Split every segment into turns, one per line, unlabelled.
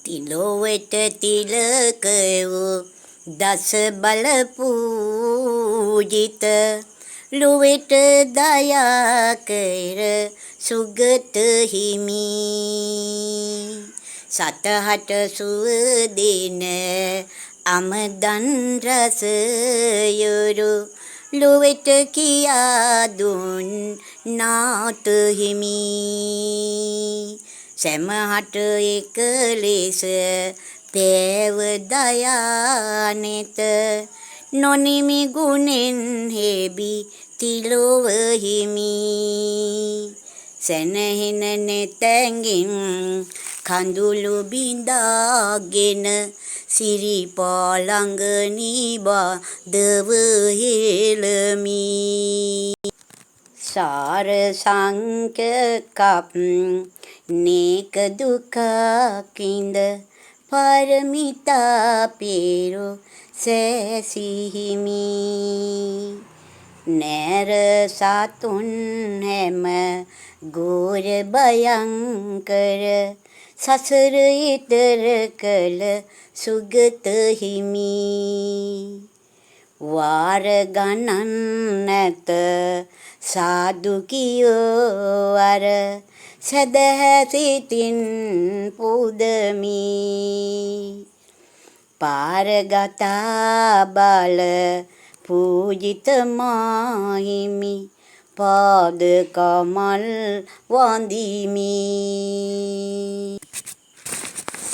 තිලොවට තිලක වූ දස බල පූජිත ලොවට දයා කර සුගත හිමි සතහට සුව දෙන අමදන් රස යොරු ලොවට කියා දුන් නාත හිමි සැමහට එක ලෙස පෑව දයා නෙත නොනිමි ගුණෙන් හෙබි තිලොව හිමි සැනහෙන නෙතැඟින් කඳුළු බිඳාගෙන සිරිපා ළඟ නිබඳව හෙළමි සාර සංකකප් නේක දුකකින්ද පරමිතා පෙරු සැසිහිමි නෑර සතුන් හැම ගෝර භයංකර සසර ඊතර කළ සුගත හිමි වාර ගණන් නැත සාදු කියෝ අර සදහැ සිතින් පුදමි පාරගතා බල පූජිත මාහිමි පාද කමල් වඳිමි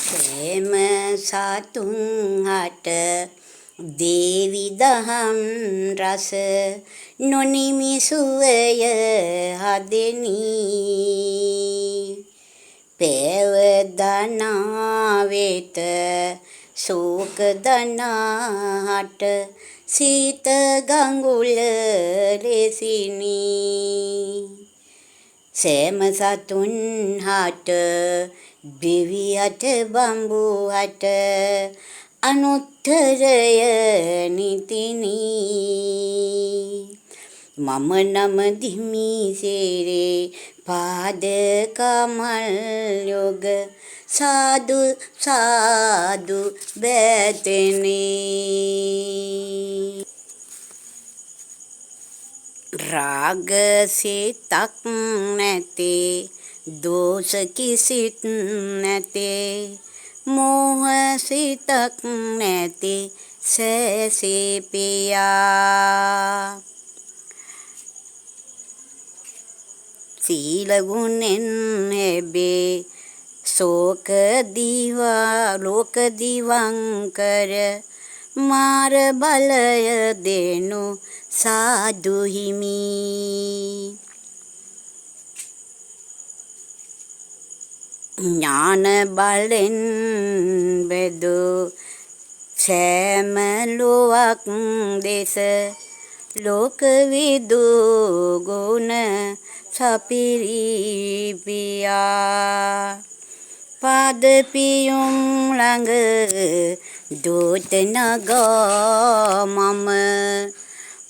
සෑම සතුන් හට දේවි දහම් රස නොනිමි සුවය හදෙනි පෑවදනා වෙත ශෝක දනාහට සීත ගඟුල ලෙසිනි සෑම සතුන් හට දෙවියට බඹු හට අනුත්තරය නිතිනි මම නම දිමි සේරේ පාද කමල් යොග සාදු සාදු බැතෙනි රාග සිතක් නැතේ දෝෂ කිසිත් නැතේ මෝහ සිතක් නැතේ සැසේ පියා සීල ගුණෙන් හැබේ ශෝක දිවා ලෝක දිවංකර මාර බලය දෙනු සාදු හිමි ඥාන බලෙන් බෙදු සෑම ලොවක් දෙස ලෝක විදු ගුණ සපිරිපියා පාද පියුම් ළඟ දෝත නගා මම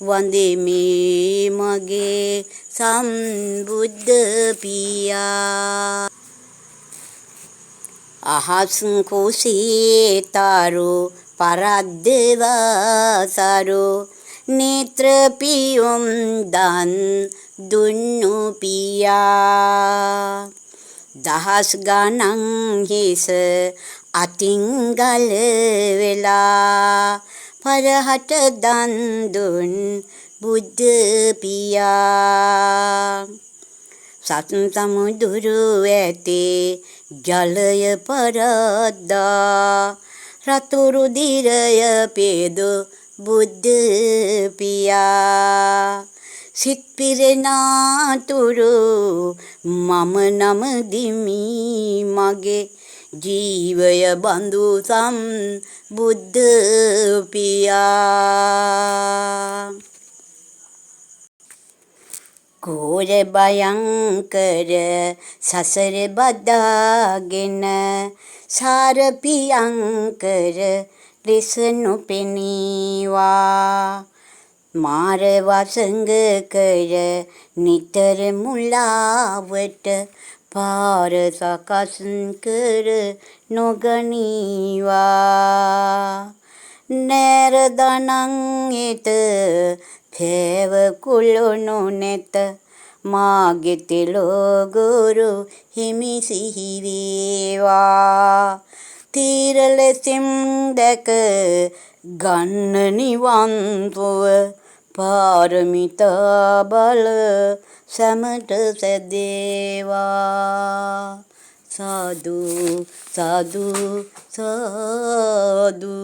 වන්දිමි මගේ සම්බුද්ධ පියා අහස් කුසී තරු පරද්දවා සරු නේත්‍ර පියුම් දන් දුන්නු පියා දහස් ගණන් හිස අතින් ගල වෙලා පරහට දන් දුන් බුද්ධ පියා සත් සමුදුරු ඇති ජලය පරද්දා රතුරු දිරය පෙදු බුද්ධ පියා සිත් පිරෙනාතුරු මම නම දිමි මගේ ජීවය බඳු සම්බුද්ධ පියා ඝෝර භයංකර සසර බදාගෙන සාර පියංකර ලෙස නොපෙනීවා මාර වසඟ කර නිතර මුලාවට පාර සකස් කර නොගනීවා නෑර දනං එත පෑව කුළුණු නැත මාගේ තිලෝ ගුරු හිමි සිහි වේවා තීර ලෙසින් දැක ගන්න නිවන් සුව පාරමිතා බල සැමට සැදේවා සාදු සාදු සාදු